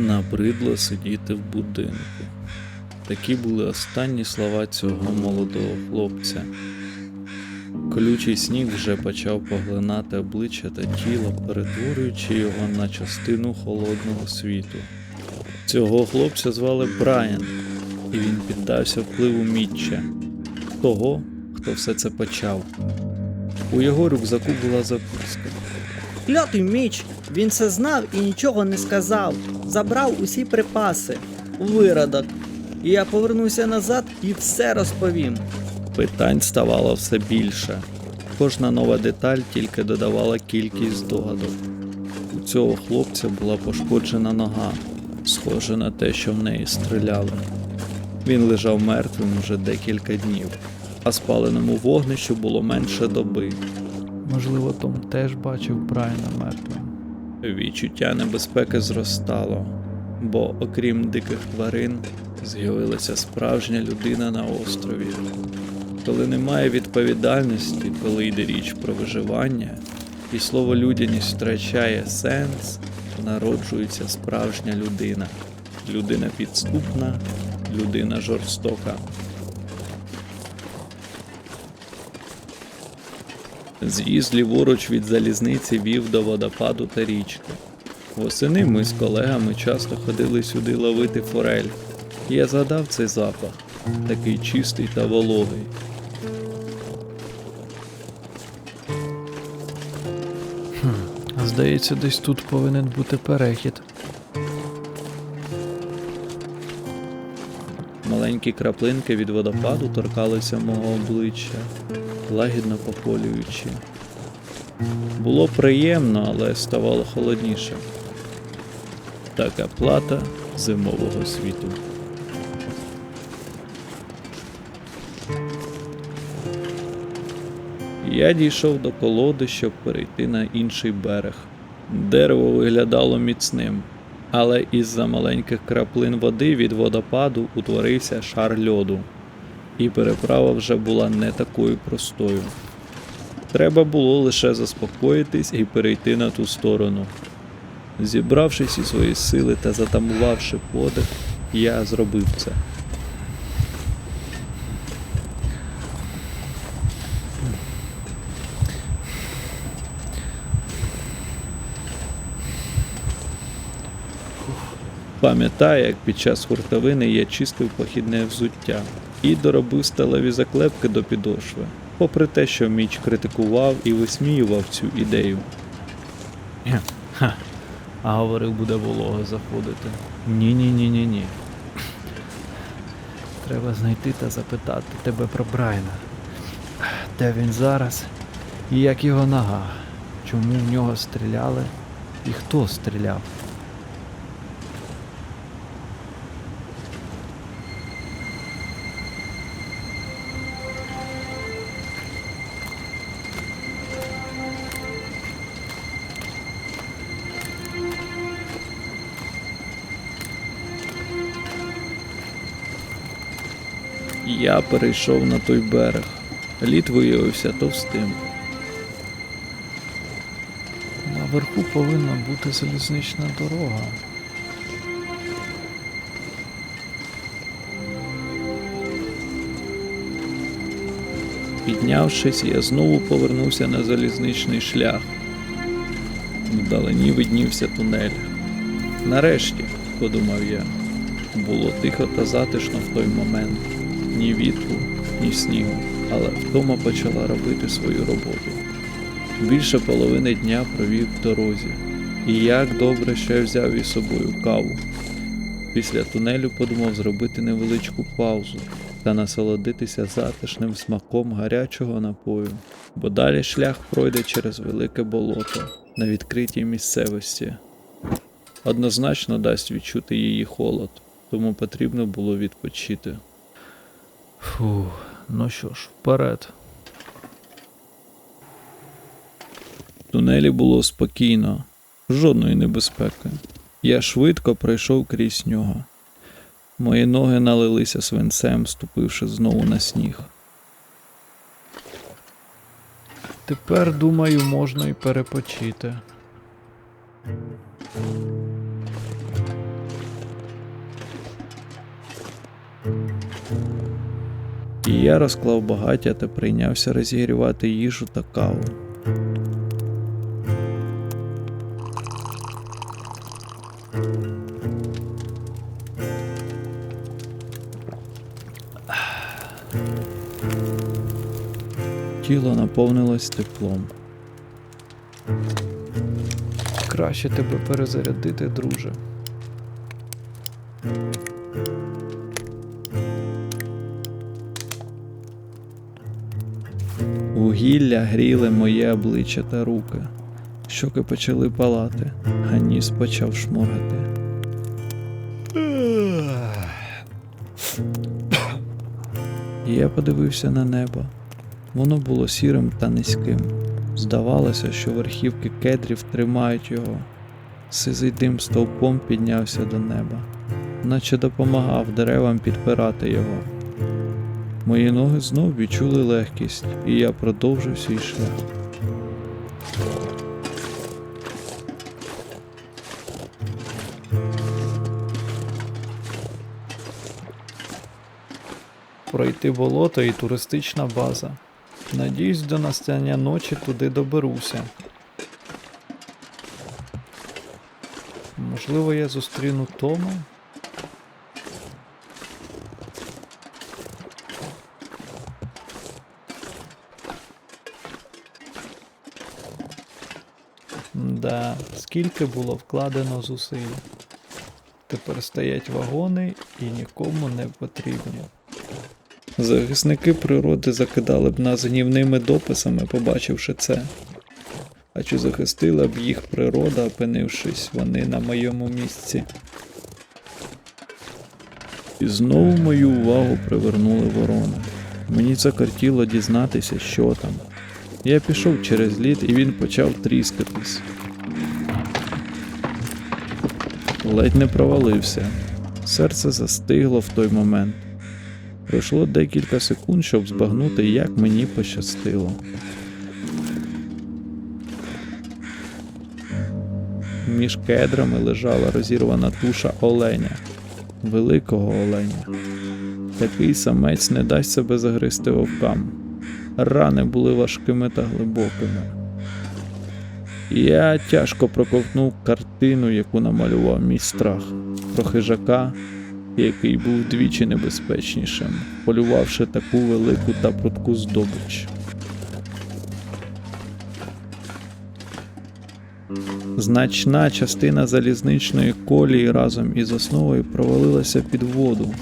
Набридло сидіти в будинку. Такі були останні слова цього молодого хлопця. Колючий сніг вже почав поглинати обличчя та тіло, перетворюючи його на частину холодного світу. Цього хлопця звали Брайан, і він піддався впливу Мітча, того, хто все це почав. У його рюкзаку була записка. Клятий Міч, він це знав і нічого не сказав. Забрав усі припаси. Виродок. І я повернуся назад і все розповім. Питань ставало все більше. Кожна нова деталь тільки додавала кількість здогадок. У цього хлопця була пошкоджена нога, схоже на те, що в неї стріляли. Він лежав мертвим уже декілька днів, а спаленому вогнищу було менше доби. Можливо, Том теж бачив Брайана мертвим. Відчуття небезпеки зростало, бо окрім диких тварин, з'явилася справжня людина на острові. Коли немає відповідальності, коли йде річ про виживання, і слово людяність втрачає сенс, народжується справжня людина. Людина підступна, людина жорстока. З'їзд ліворуч від залізниці вів до водопаду та річки. Восени ми з колегами часто ходили сюди ловити форель. Я згадав цей запах, такий чистий та вологий. Здається, десь тут повинен бути перехід. Маленькі краплинки від водопаду торкалися мого обличчя, лагідно поколюючи. Було приємно, але ставало холодніше. Така плата зимового світу. Я дійшов до колоди, щоб перейти на інший берег. Дерево виглядало міцним, але із-за маленьких краплин води від водопаду утворився шар льоду, і переправа вже була не такою простою. Треба було лише заспокоїтись і перейти на ту сторону. Зібравши всі свої сили та затамувавши подих, я зробив це. Пам'ятаю, як під час хуртовини я чистив похідне взуття і доробив сталеві заклепки до підошви, попри те, що Міч критикував і висміював цю ідею. А говорив, буде волога заходити. Ні. Треба знайти та запитати тебе про Брайана. Де він зараз? І як його нога? Чому в нього стріляли? І хто стріляв? Я перейшов на той берег. Лід виявився товстим. Наверху повинна бути залізнична дорога. Піднявшись, я знову повернувся на залізничний шлях. Вдалині виднівся тунель. Нарешті, подумав я, було тихо та затишно в той момент. Ні вітру, ні снігу, але втома почала робити свою роботу. Більше половини дня провів в дорозі. І як добре, що я взяв із собою каву. Після тунелю подумав зробити невеличку паузу та насолодитися затишним смаком гарячого напою, бо далі шлях пройде через велике болото на відкритій місцевості. Однозначно дасть відчути її холод, тому потрібно було відпочити. Фух, ну що ж, вперед. В тунелі було спокійно, жодної небезпеки. Я швидко пройшов крізь нього. Мої ноги налилися свинцем, ступивши знову на сніг. Тепер, думаю, можна і перепочити. І я розклав багаття та прийнявся розігрівати їжу та каву. Тіло наповнилось теплом. Краще тебе перезарядити, друже. Вугілля гріли моє обличчя та руки. Щоки почали палати, а ніс почав шморгати. Я подивився на небо. Воно було сірим та низьким. Здавалося, що верхівки кедрів тримають його. Сизий дим стовпом піднявся до неба, наче допомагав деревам підпирати його. Мої ноги знов відчули легкість, і я продовжив свій шлях. Пройти болото і туристична база. Надіюсь, до настання ночі туди доберуся. Можливо, я зустріну Тома? Да, скільки було вкладено зусиль. Тепер стоять вагони і нікому не потрібні. Захисники природи закидали б нас гнівними дописами, побачивши це. А чи захистила б їх природа, опинившись вони на моєму місці? І знову мою увагу привернули ворони. Мені закортіло дізнатися, що там. Я пішов через лід, і він почав тріскатись. Ледь не провалився. Серце застигло в той момент. Пройшло декілька секунд, щоб збагнути, як мені пощастило. Між кедрами лежала розірвана туша оленя. Великого оленя. Такий самець не дасть себе загризти вовкам. Рани були важкими та глибокими. Я тяжко проковтнув картину, яку намалював мій страх. Про хижака, який був двічі небезпечнішим, полювавши таку велику та прудку здобич. Значна частина залізничної колії разом із основою провалилася під воду.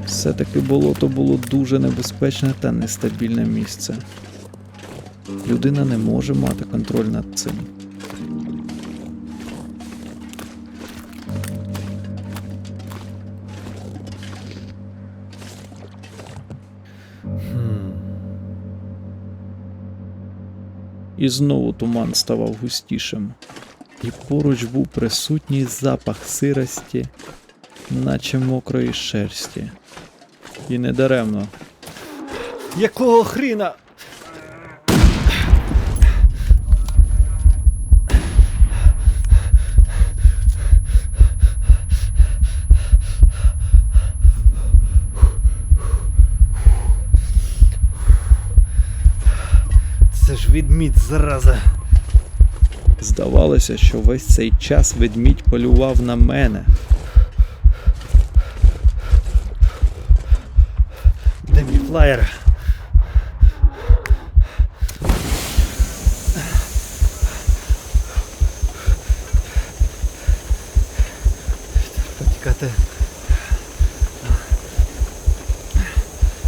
Все-таки болото було дуже небезпечне та нестабільне місце. Людина не може мати контроль над цим. І знову туман ставав густішим. І поруч був присутній запах сирості, наче мокрої шерсті. І не даремно. Якого хріна? Це ж відмідь, зараза. Здавалося, що весь цей час ведмідь полював на мене. Де мій флаєр? Потікати.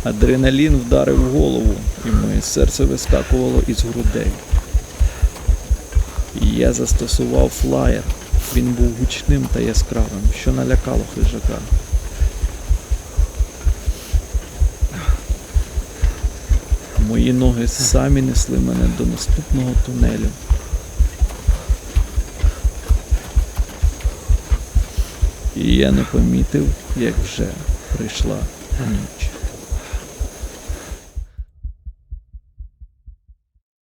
Адреналін вдарив в голову, і моє серце вискакувало із грудей. І я застосував флаєр. Він був гучним та яскравим, що налякало хижака. Мої ноги самі несли мене до наступного тунелю. І я не помітив, як вже прийшла ніч.